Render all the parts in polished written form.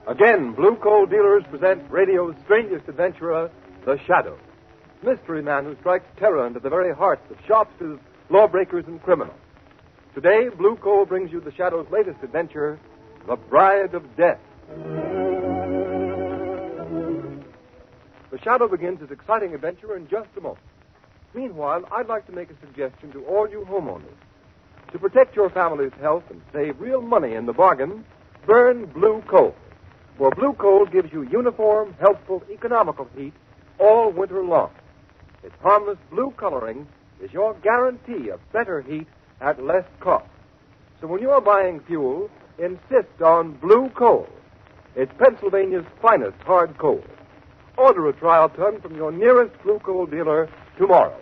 Again, Blue Coal Dealers present radio's strangest adventurer, The Shadow. Mystery man who strikes terror into the very hearts of shopsters, lawbreakers, and criminals. Today, Blue Coal brings you The Shadow's latest adventure, The Bride of Death. The Shadow begins his exciting adventure in just a moment. Meanwhile, I'd like to make a suggestion to all you homeowners. To protect your family's health and save real money in the bargain, burn blue coal. For blue coal gives you uniform, helpful, economical heat all winter long. Its harmless blue coloring is your guarantee of better heat at less cost. So when you're buying fuel, insist on blue coal. It's Pennsylvania's finest hard coal. Order a trial ton from your nearest blue coal dealer tomorrow.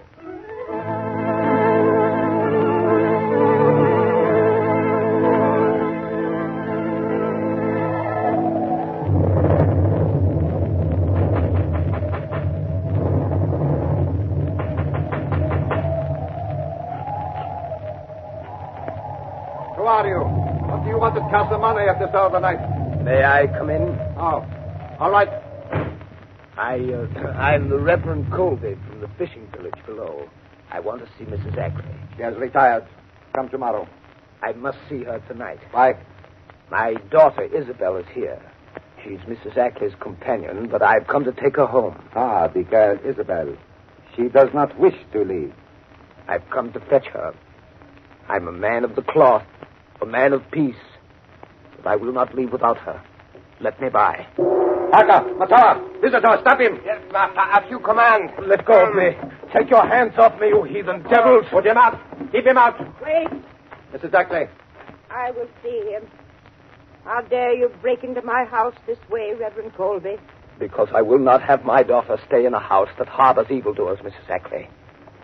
Who are you? What do you want at Casa Monte at this hour of the night? May I come in? Oh, all right. I'm the Reverend Colby from the fishing village below. I want to see Mrs. Ackley. She has retired. Come tomorrow. I must see her tonight. Why? My daughter Isabel is here. She's Mrs. Ackley's companion, but I've come to take her home. Ah, the girl Isabel. She does not wish to leave. I've come to fetch her. I'm a man of the cloth, a man of peace, but I will not leave without her. Let me by. Parker, Matawa, visitor, stop him. Yes, master, as you command. Let go of me. Take your hands off me, you heathen devils. Put him out. Keep him out. Wait. Mrs. Ackley. I will see him. How dare you break into my house this way, Reverend Colby? Because I will not have my daughter stay in a house that harbors evildoers, Mrs. Ackley.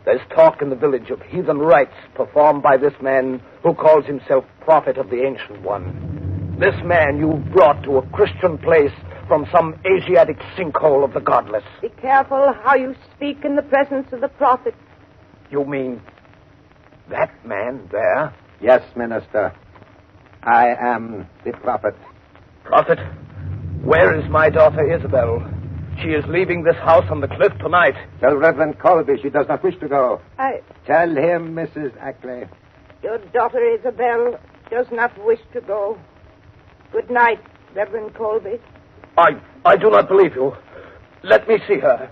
There's talk in the village of heathen rites performed by this man who calls himself Prophet of the Ancient One. This man you brought to a Christian place from some Asiatic sinkhole of the godless. Be careful how you speak in the presence of the prophet. You mean that man there? Yes, Minister. I am the prophet. Prophet, where is my daughter Isabel? She is leaving this house on the cliff tonight. Tell Reverend Colby she does not wish to go. I... Tell him, Mrs. Ackley. Your daughter Isabel does not wish to go. Good night, Reverend Colby. I do not believe you. Let me see her.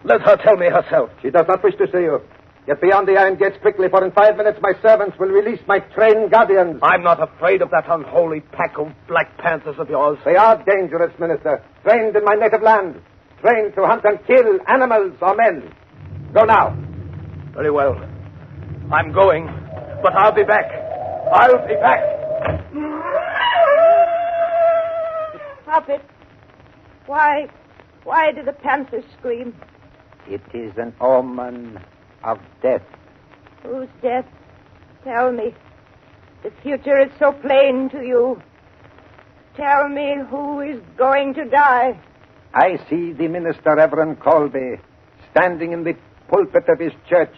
Let her tell me herself. She does not wish to see you. Get beyond the iron gates quickly, for in 5 minutes my servants will release my trained guardians. I'm not afraid of that unholy pack of Black Panthers of yours. They are dangerous, Minister. Trained in my native land. Trained to hunt and kill animals or men. Go now. Very well. I'm going, but I'll be back. I'll be back. Prophet, why did the panther scream? It is an omen of death. Whose death? Tell me. The future is so plain to you. Tell me who is going to die. I see the minister, Reverend Colby, standing in the pulpit of his church,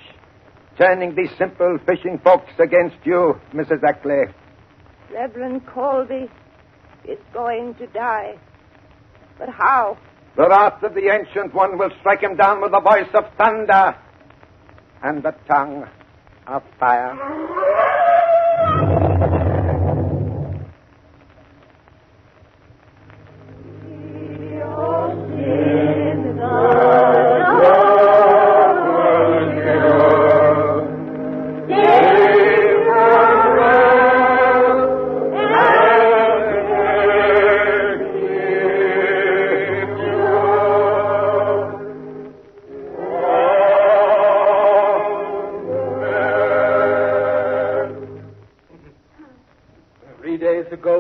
turning the simple fishing folks against you, Mrs. Ackley. Reverend Colby is going to die. But how? The wrath of the Ancient One will strike him down with the voice of thunder and the tongue of fire.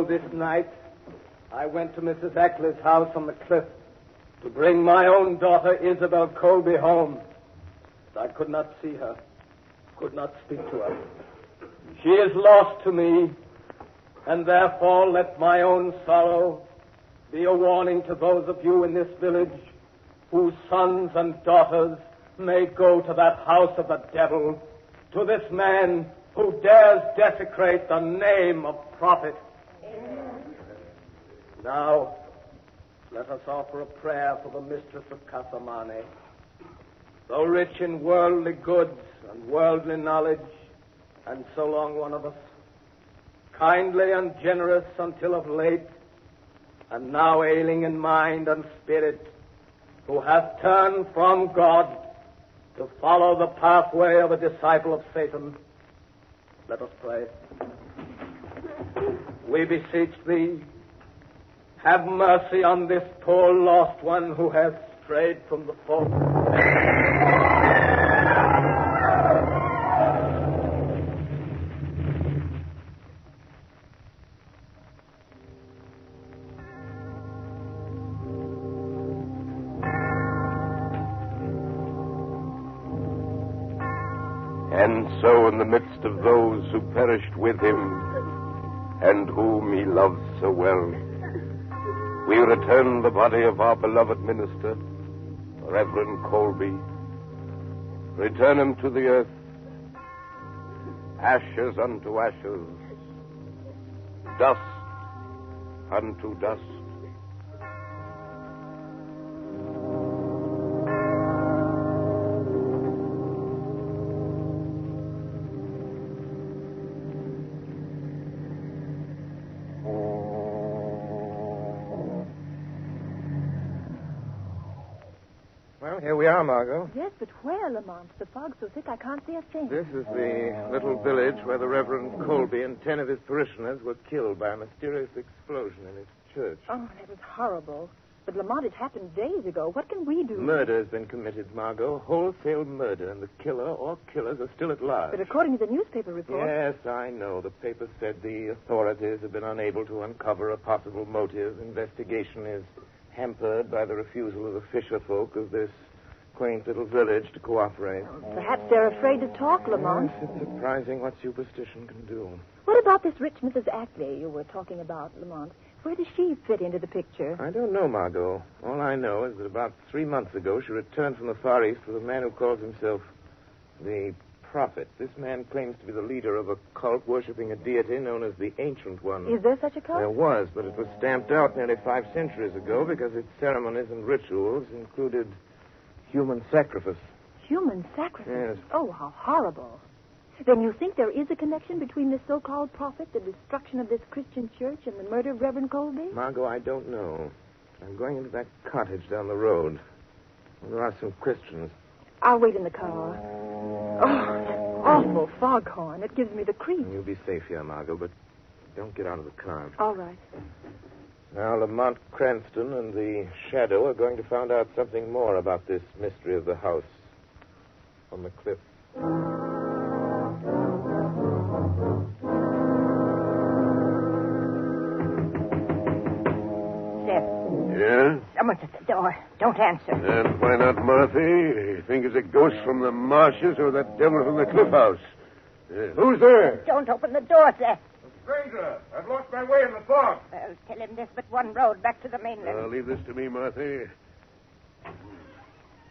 This night, I went to Mrs. Ackley's house on the cliff to bring my own daughter Isabel Colby home. But I could not see her, could not speak to her. She is lost to me, and therefore let my own sorrow be a warning to those of you in this village whose sons and daughters may go to that house of the devil, to this man who dares desecrate the name of prophet. Now, let us offer a prayer for the mistress of Casamane. Though rich in worldly goods and worldly knowledge, and so long one of us, kindly and generous until of late, and now ailing in mind and spirit, who hath turned from God to follow the pathway of a disciple of Satan. Let us pray. We beseech thee, have mercy on this poor lost one who has strayed from the fold. And so in the midst of those who perished with him, and whom he loved so well, we return the body of our beloved minister, Reverend Colby. Return him to the earth, ashes unto ashes, dust unto dust. Well, here we are, Margot. Yes, but where, Lamont? The fog's so thick I can't see a thing. This is the little village where the Reverend Colby and 10 of his parishioners were killed by a mysterious explosion in his church. Oh, that was horrible. But, Lamont, it happened days ago. What can we do? Murder has been committed, Margot. Wholesale murder, and the killer or killers are still at large. But according to the newspaper report... Yes, I know. The paper said the authorities have been unable to uncover a possible motive. Investigation is hampered by the refusal of the fisher folk of this quaint little village to cooperate. Perhaps they're afraid to talk, Lamont. Yes, it's surprising what superstition can do. What about this rich Mrs. Ackley you were talking about, Lamont? Where does she fit into the picture? I don't know, Margot. All I know is that about 3 months ago she returned from the Far East with a man who calls himself the Prophet. This man claims to be the leader of a cult worshipping a deity known as the Ancient One. Is there such a cult? There was, but it was stamped out nearly 5 centuries ago because its ceremonies and rituals included human sacrifice. Human sacrifice? Yes. Oh, how horrible. Then you think there is a connection between this so-called prophet, the destruction of this Christian church, and the murder of Reverend Colby? Margot, I don't know. I'm going into that cottage down the road. There are some Christians. I'll wait in the car. Oh, that awful foghorn. It gives me the creeps. You'll be safe here, Margot, but don't get out of the car. All right. Now, Lamont Cranston and the Shadow are going to find out something more about this mystery of the house on the cliff. Yeah? Someone's at the door. Don't answer. And why not, Martha? You think it's a ghost from the marshes or that devil from the cliff house? Who's there? Don't open the door, Seth. Stranger. I've lost my way in the fog. Well, tell him there's but one road back to the mainland. Leave this to me, Martha.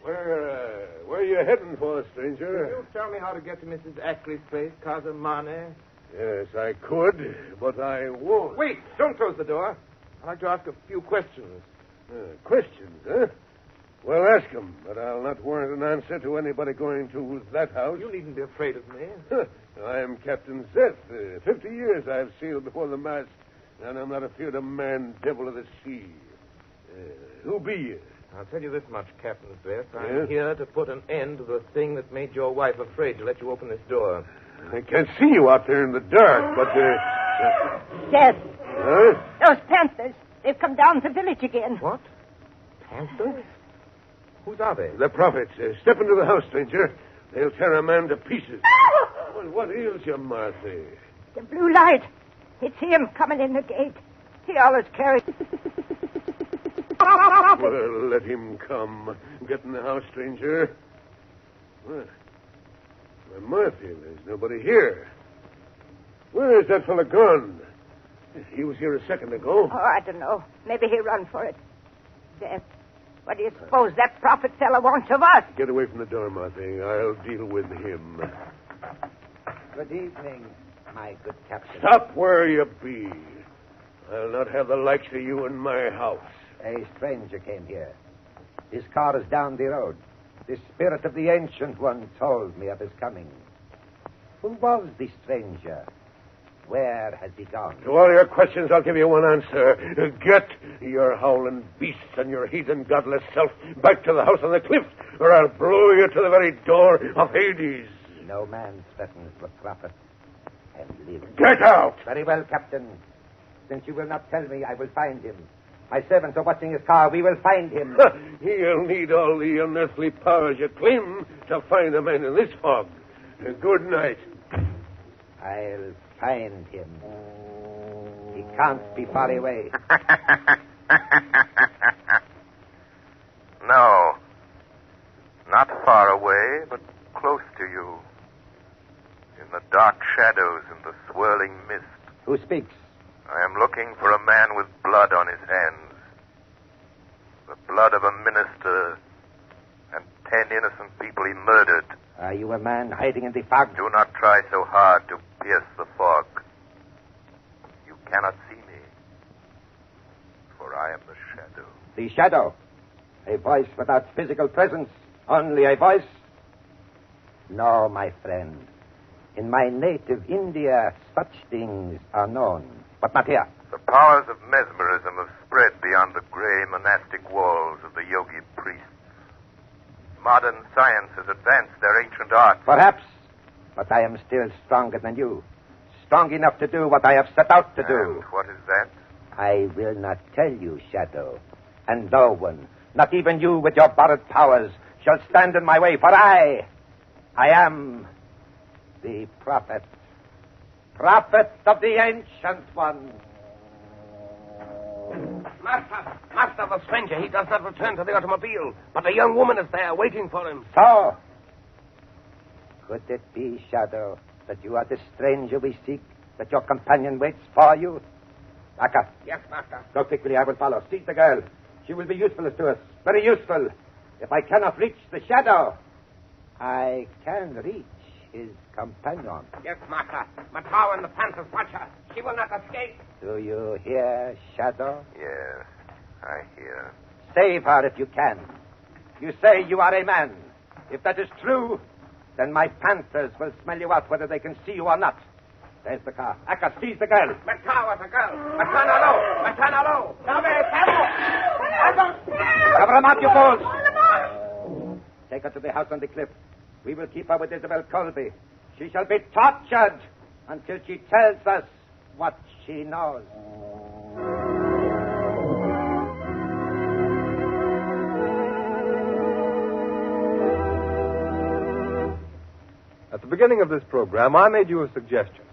Where are you heading for, stranger? Can you tell me how to get to Mrs. Ackley's place, Casamane? Yes, I could, but I won't. Wait, don't close the door. I'd like to ask a few questions. Questions, huh? Well, ask them, but I'll not warrant an answer to anybody going to that house. You needn't be afraid of me. I am Captain Seth. 50 years I've sailed before the mast, and I'm not afeard of man, devil of the sea. Who be you? I'll tell you this much, Captain Seth. I'm Yes? here to put an end to the thing that made your wife afraid to let you open this door. I can't see you out there in the dark, but, Seth, huh? those panthers. They've come down the village again. What? Panthers? Whose are they? The prophets. Step into the house, stranger. They'll tear a man to pieces. Well, what ails you, Martha? The blue light. It's him coming in the gate. He always carries... Well, let him come. Get in the house, stranger. Well, Martha, there's nobody here. Where is that fellow gone? He was here a second ago. Oh, I don't know. Maybe he'll run for it. Seth, What do you suppose that prophet fellow wants of us? Get away from the door, Martha. I'll deal with him. Good evening, my good captain. Stop where you be. I'll not have the likes of you in my house. A stranger came here. His car is down the road. The spirit of the Ancient One told me of his coming. Who was the stranger? Where has he gone? To all your questions, I'll give you one answer. Get your howling beasts and your heathen godless self back to the house on the cliff, or I'll blow you to the very door of Hades. No man threatens the prophet and lives. Get out! Very well, Captain. Since you will not tell me, I will find him. My servants are watching his car. We will find him. He'll need all the unearthly powers you claim to find a man in this fog. Good night. I'll find him. He can't be far away. No. Not far away, but close to you. In the dark shadows and the swirling mist. Who speaks? I am looking for a man with blood on his hands. The blood of a minister and 10 innocent people he murdered. Are you a man hiding in the fog? Do not try so hard to pierce the fog. You cannot see me, for I am the shadow. The shadow. A voice without physical presence. Only a voice. No, my friend. In my native India, such things are known. But not here. The powers of mesmerism have spread beyond the gray monastic walls of the yogi priests. Modern science has advanced their ancient art. Perhaps. But I am still stronger than you. Strong enough to do what I have set out to do. And what is that? I will not tell you, Shadow. And no one, not even you with your borrowed powers, shall stand in my way, for I am the prophet. Prophet of the Ancient One. Master, the stranger, he does not return to the automobile, but a young woman is there waiting for him. So, could it be, Shadow, that you are the stranger we seek, that your companion waits for you? Aka. Yes, master. Go quickly, I will follow. Seek the girl. She will be useful to us. Very useful. If I cannot reach the Shadow, I can reach his companion. Yes, master. Matau and the Panthers watch her. She will not escape. Do you hear, Shadow? Yes, I hear. Save her if you can. You say you are a man. If that is true, then my Panthers will smell you out whether they can see you or not. There's the car. Aka, seize the girl. Matau is a girl. Matana low. Cover him up, you fools. Take her to the house on the cliff. We will keep her with Isabel Colby. She shall be tortured until she tells us what she knows. At the beginning of this program, I made you a suggestion.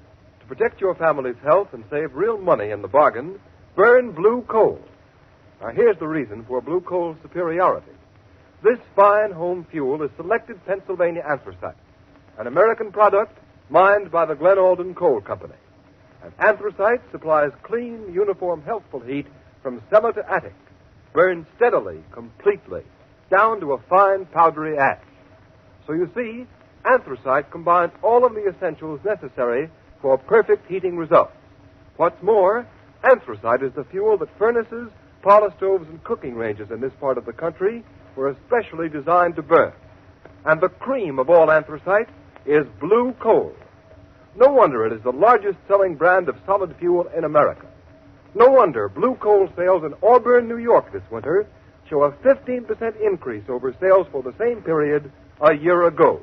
To protect your family's health and save real money in the bargain, burn blue coal. Now, here's the reason for blue coal's superiority. This fine home fuel is selected Pennsylvania anthracite, an American product mined by the Glen Alden Coal Company. And anthracite supplies clean, uniform, healthful heat from cellar to attic, burned steadily, completely, down to a fine, powdery ash. So you see, anthracite combines all of the essentials necessary for perfect heating results. What's more, anthracite is the fuel that furnaces, parlor stoves, and cooking ranges in this part of the country were especially designed to burn. And the cream of all anthracite is blue coal. No wonder it is the largest selling brand of solid fuel in America. No wonder blue coal sales in Auburn, New York this winter show a 15% increase over sales for the same period a year ago.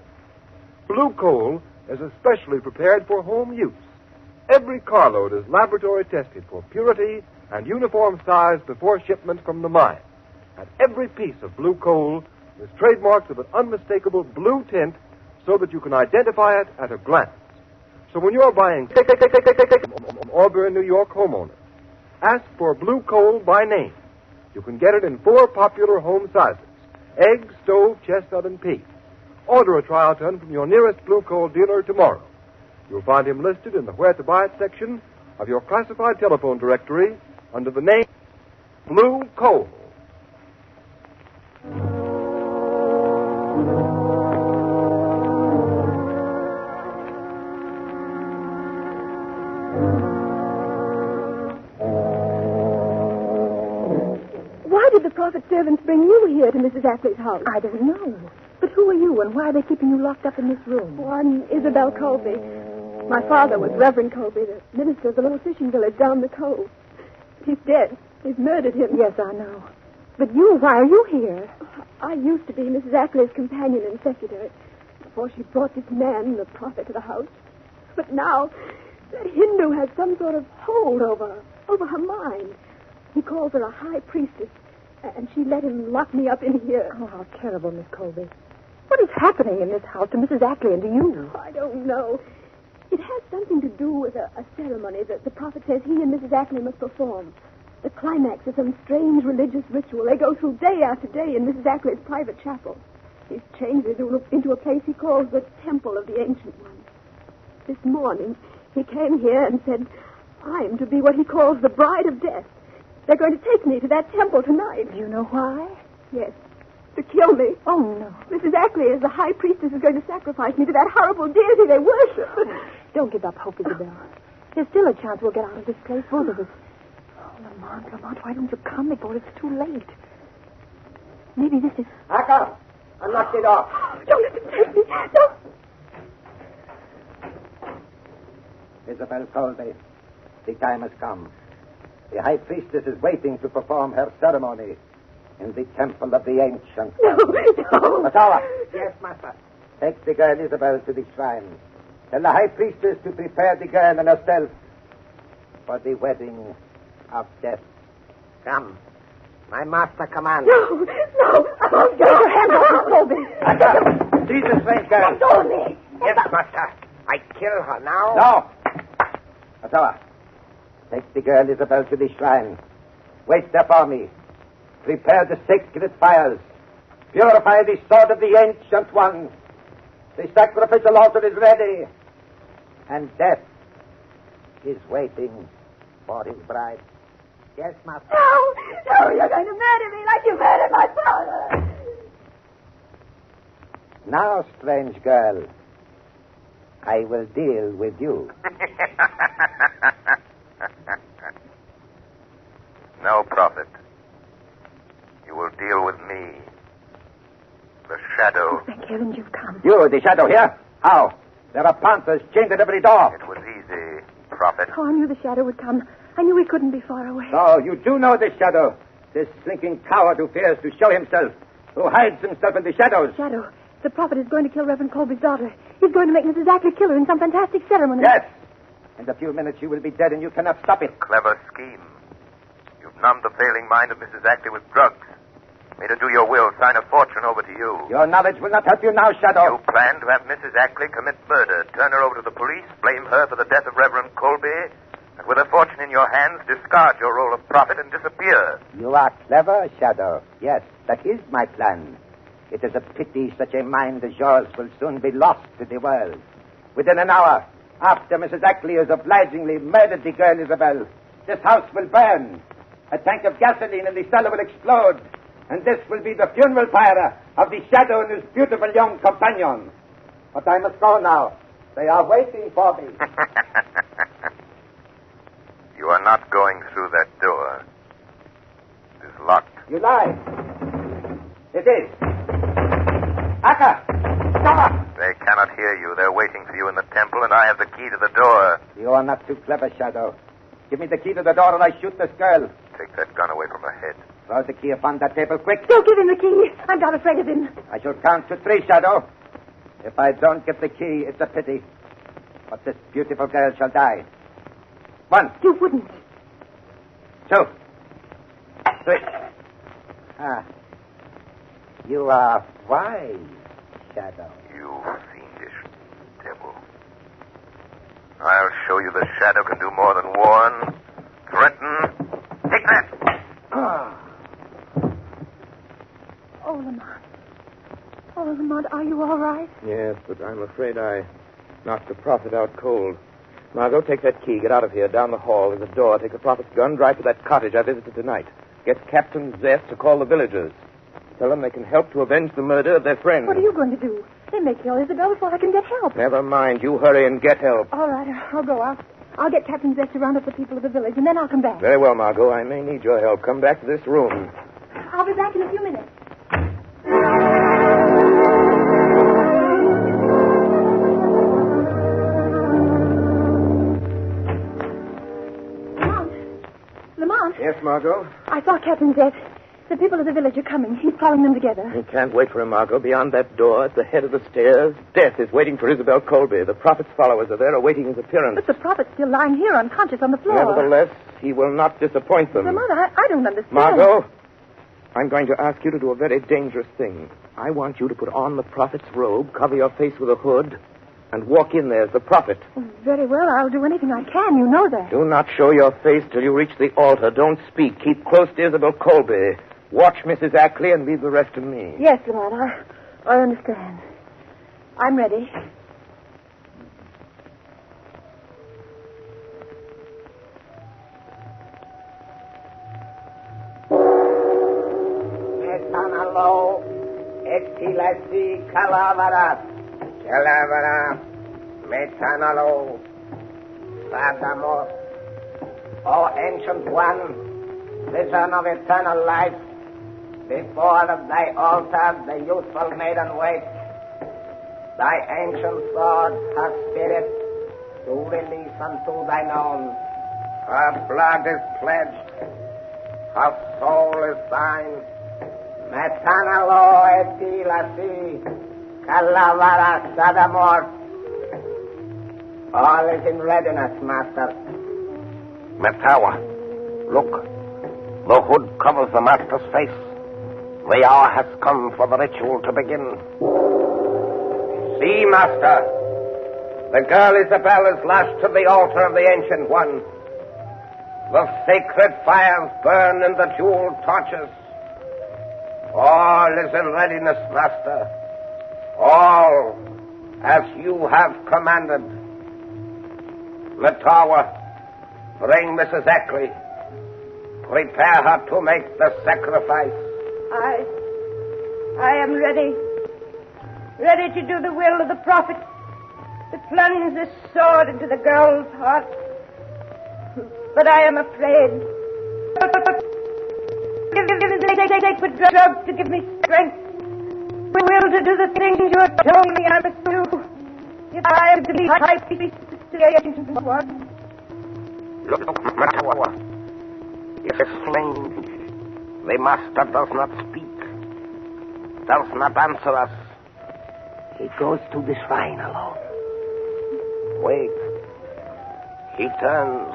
Blue coal is especially prepared for home use. Every carload is laboratory tested for purity and uniform size before shipment from the mine. And every piece of blue coal is trademarked with an unmistakable blue tint so that you can identify it at a glance. So when you're buying from Auburn, New York homeowners, ask for blue coal by name. You can get it in 4 popular home sizes: egg, stove, chestnut, and pea. Order a trial ton from your nearest blue coal dealer tomorrow. You'll find him listed in the Where to Buy It section of your classified telephone directory under the name Blue Coal. Why did the prophet's servants bring you here to Mrs. Ackley's house? I don't know. But who are you, and why are they keeping you locked up in this room? Oh, I'm Isabel Colby. My father was Reverend Colby, the minister of the little fishing village down the cove. He's dead. They've murdered him. Yes, I know. But you, why are you here? I used to be Mrs. Ackley's companion and secretary before she brought this man, the prophet, to the house. But now, that Hindu has some sort of hold over her mind. He calls her a high priestess, and she let him lock me up in here. Oh, how terrible, Miss Colby. What is happening in this house to Mrs. Ackley and to you? I don't know. It has something to do with a ceremony that the prophet says he and Mrs. Ackley must perform. The climax of some strange religious ritual they go through day after day in Mrs. Ackley's private chapel. He's changed it into a place he calls the Temple of the Ancient One. This morning, he came here and said, I'm to be what he calls the bride of death. They're going to take me to that temple tonight. Do you know why? Yes. To kill me. Oh, no. Mrs. Ackley, as the high priestess, is going to sacrifice me to that horrible deity they worship. Don't give up hope, Isabel. There's still a chance we'll get out of this place, both of us. Oh, Lamont, why don't you come before it's too late? Maybe this is... Aka, unlock the door. Don't let them take me. Don't. Isabel Colby, the time has come. The high priestess is waiting to perform her ceremony in the temple of the ancient. No. Masawa. Yes, master. Take the girl Isabel to the shrine. Tell the high priestess to prepare the girl and herself for the wedding of death. Come. My master commands. No. I won't go. Your hands off Colby. Seize the strange girl. Let go of me. Yes, master. I kill her now. No. Masawa. Take the girl Isabel to the shrine. Wait there for me. Prepare the sacred fires. Purify the sword of the Ancient One. The sacrificial altar is ready. And death is waiting for his bride. Yes, master. No, you're going to murder me like you murdered my father. Now, strange girl, I will deal with you. No, Prophet. You will deal with me. The Shadow. Thank heavens you've come. You, the Shadow here? How? There are panthers chained at every door. It was easy, Prophet. Oh, I knew the shadow would come. I knew he couldn't be far away. So, you do know this Shadow. This slinking coward who fears to show himself. Who hides himself in the shadows. Shadow, the prophet is going to kill Reverend Colby's daughter. He's going to make Mrs. Ackley kill her in some fantastic ceremony. Yes. In a few minutes she will be dead and you cannot stop it. Clever scheme. You've numbed the failing mind of Mrs. Ackley with drugs. Made her do your will, sign a fortune over to you. Your knowledge will not help you now, Shadow. You plan to have Mrs. Ackley commit murder, turn her over to the police, blame her for the death of Reverend Colby, and with a fortune in your hands, discard your role of prophet and disappear. You are clever, Shadow. Yes, that is my plan. It is a pity such a mind as yours will soon be lost to the world. Within an hour, after Mrs. Ackley has obligingly murdered the girl Isabel, this house will burn. A tank of gasoline in the cellar will explode. And this will be the funeral pyre of the Shadow and his beautiful young companion. But I must go now. They are waiting for me. You are not going through that door. It is locked. You lie. It is. Aka! Stop! They cannot hear you. They're waiting for you in the temple, and I have the key to the door. You are not too clever, Shadow. Give me the key to the door or I shoot this girl. Take that gun away from her head. Throw the key upon that table, quick. Don't give him the key. I'm not afraid of him. I shall count to 3, Shadow. If I don't get the key, it's a pity. But this beautiful girl shall die. 1. You wouldn't. 2. 3. You are wise, Shadow. You fiendish devil. I'll show you the Shadow can do more than warn, threaten. Take that! Oh, Lamont, are you all right? Yes, but I'm afraid I knocked the prophet out cold. Margot, take that key. Get out of here. Down the hall. There's a door. Take the prophet's gun. Drive to that cottage I visited tonight. Get Captain Zest to call the villagers. Tell them they can help to avenge the murder of their friend. What are you going to do? They may kill Isabel before I can get help. Never mind. You hurry and get help. All right, I'll go. I'll get Captain Zest to round up the people of the village, and then I'll come back. Very well, Margot. I may need your help. Come back to this room. I'll be back in a few minutes. Lamont. Yes, Margot? I saw Captain Zest. The people of the village are coming. He's calling them together. You can't wait for him, Margot. Beyond that door, at the head of the stairs, Death is waiting for Isabel Colby. The prophet's followers are there awaiting his appearance. But the prophet's still lying here unconscious on the floor. Nevertheless, he will not disappoint them. Lamont, I don't understand. Margot, I'm going to ask you to do a very dangerous thing. I want you to put on the prophet's robe, cover your face with a hood, and walk in there as the prophet. Oh, very well. I'll do anything I can. You know that. Do not show your face till you reach the altar. Don't speak. Keep close to Isabel Colby. Watch Mrs. Ackley and leave the rest to me. Yes, Lamont, I understand. I'm ready. Metanalo, etilasi calavera, metanalo, sadamos. O ancient one, vision of eternal life, before thy altar the youthful maiden waits. Thy ancient sword, her spirit, to release unto thine own. Her blood is pledged, her soul is thine. Metanalo etilasi, calavera sadamor. All is in readiness, master. Metawa, look. The hood covers the master's face. The hour has come for the ritual to begin. See, master. The girl Isabel is lashed to the altar of the Ancient One. The sacred fires burn in the jeweled torches. All is in readiness, master. All as you have commanded. Metawa, bring Mrs. Ackley. Prepare her to make the sacrifice. I am ready. Ready to do the will of the prophet. To plunge this sword into the girl's heart. But I am afraid. Take the drug to give me strength. Will to do the things you have told me I must do. If I am to be high priest to the ancient one. Look, Matawa. It is slain. The master does not speak. Does not answer us. He goes to the shrine alone. Wait. He turns.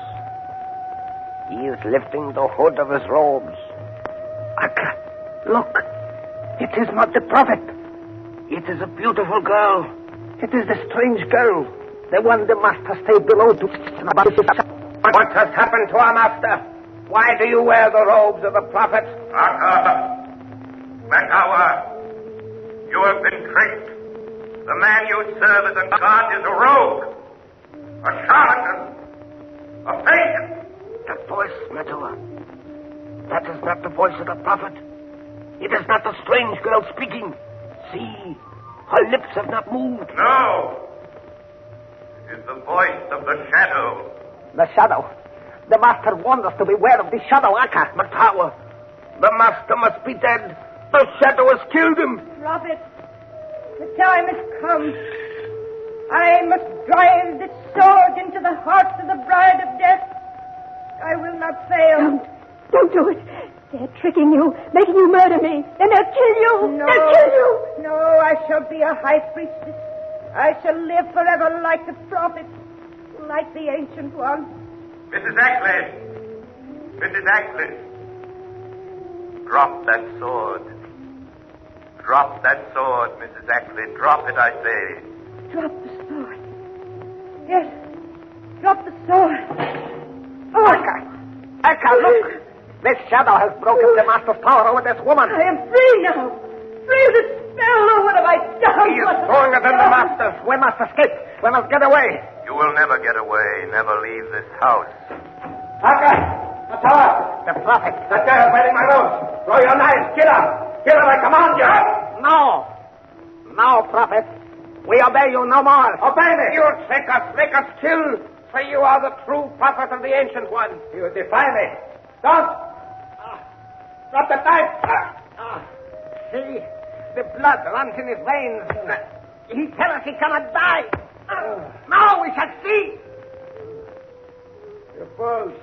He is lifting the hood of his robes. Akka, look. It is not the prophet. It is a beautiful girl. It is the strange girl. The one the master stayed below to... What has happened to our master? Why do you wear the robes of the prophet? Akka, Metawa, you have been tricked. The man you serve as a god is a rogue, a charlatan, a fake. That voice, Metawa. That is not the voice of the prophet. It is not the strange girl speaking. See, her lips have not moved. No. It is the voice of the shadow. The shadow. The master warned us to beware of the shadow, Akka. Matawa, the master must be dead. The shadow has killed him. Prophet, the time has come. I must drive this sword into the heart of the bride of death. I will not fail. Don't do it. They're tricking you, making you murder me. Then they'll kill you. No. They'll kill you. No, I shall be a high priestess. I shall live forever like the prophet, like the Ancient One. Mrs. Ackley. Mrs. Ackley. Drop that sword. Drop that sword, Mrs. Ackley. Drop it, I say. Drop the sword. Yes, drop the sword. Oh, Akka, look. This shadow has broken the master's power over this woman. I am free now. Free of the spell. Oh, what have I done? He is stronger than the master. We must escape. We must get away. You will never get away. Never leave this house. Akka, Matawa, The prophet. that girl is wearing my robes. Throw your knives. Kill her. Kill him, I command you! No! No, Prophet. We obey you no more. Obey me! You make us kill, for you are the true prophet of the Ancient One. You defy me. Don't! Drop the knife! See? The blood runs in his veins. He tells us he cannot die. Now we shall see. You fools.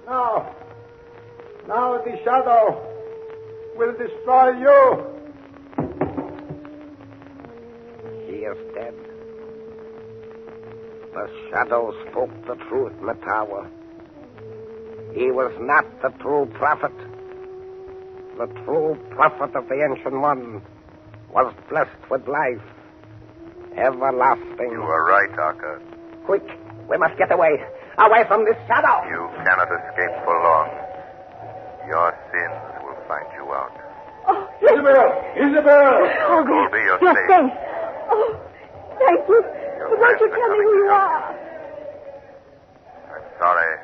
Now the shadow will destroy you. He is dead. The shadow spoke the truth in the tower. He was not the true prophet. The true prophet of the Ancient One was blessed with life. Everlasting. You are right, Arca. Quick, we must get away. Away from this shadow. You cannot escape for long. Your sins will find you out. Oh, Isabel! Oh, Colby, you're safe. Safe. Oh, thank you. But won't you tell me who you are? I'm sorry,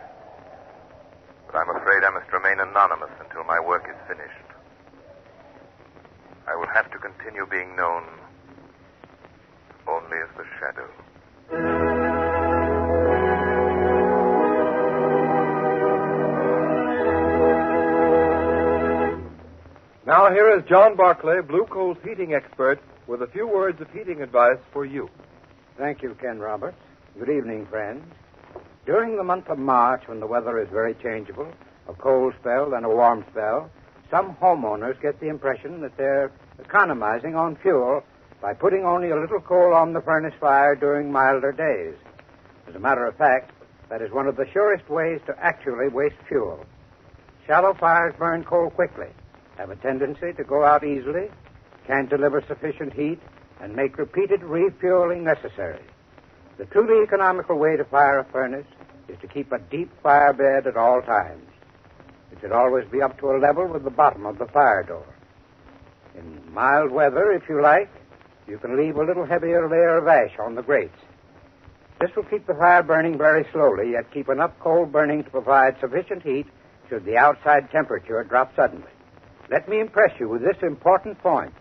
but I'm afraid I must remain anonymous until my work is finished. I will have to continue being known only as the Shadow. Now here is John Barclay, Blue Coal's heating expert, with a few words of heating advice for you. Thank you, Ken Roberts. Good evening, friends. During the month of March, when the weather is very changeable, a cold spell and a warm spell, some homeowners get the impression that they're economizing on fuel by putting only a little coal on the furnace fire during milder days. As a matter of fact, that is one of the surest ways to actually waste fuel. Shallow fires burn coal quickly, have a tendency to go out easily, can't deliver sufficient heat, and make repeated refueling necessary. The truly economical way to fire a furnace is to keep a deep fire bed at all times. It should always be up to a level with the bottom of the fire door. In mild weather, if you like, you can leave a little heavier layer of ash on the grates. This will keep the fire burning very slowly, yet keep enough coal burning to provide sufficient heat should the outside temperature drop suddenly. Let me impress you with this important point.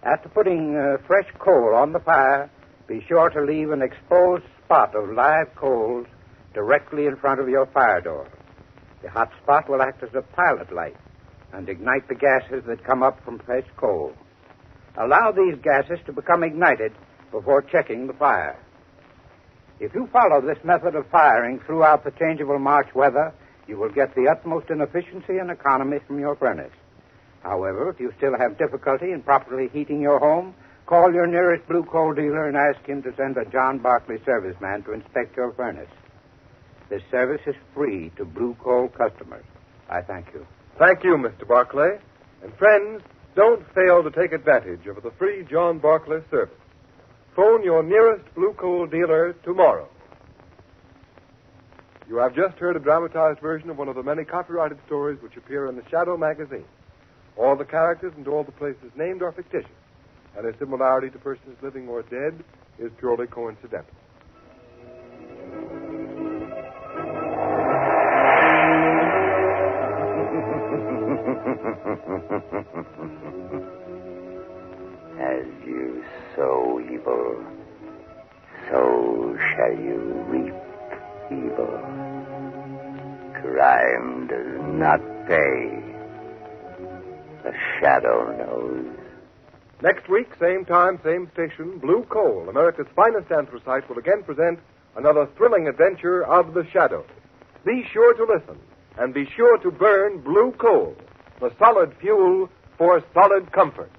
After putting fresh coal on the fire, be sure to leave an exposed spot of live coals directly in front of your fire door. The hot spot will act as a pilot light and ignite the gases that come up from fresh coal. Allow these gases to become ignited before checking the fire. If you follow this method of firing throughout the changeable March weather, you will get the utmost in efficiency and economy from your furnace. However, if you still have difficulty in properly heating your home, call your nearest blue coal dealer and ask him to send a John Barclay serviceman to inspect your furnace. This service is free to blue coal customers. I thank you. Thank you, Mr. Barclay. And friends, don't fail to take advantage of the free John Barclay service. Phone your nearest blue coal dealer tomorrow. You have just heard a dramatized version of one of the many copyrighted stories which appear in the Shadow magazine. All the characters and all the places named are fictitious, and their similarity to persons living or dead is purely coincidental. As you sow evil, so shall you reap evil. Crime does not pay. The Shadow knows. Next week, same time, same station, Blue Coal, America's finest anthracite, will again present another thrilling adventure of the Shadow. Be sure to listen, and be sure to burn Blue Coal, the solid fuel for solid comfort.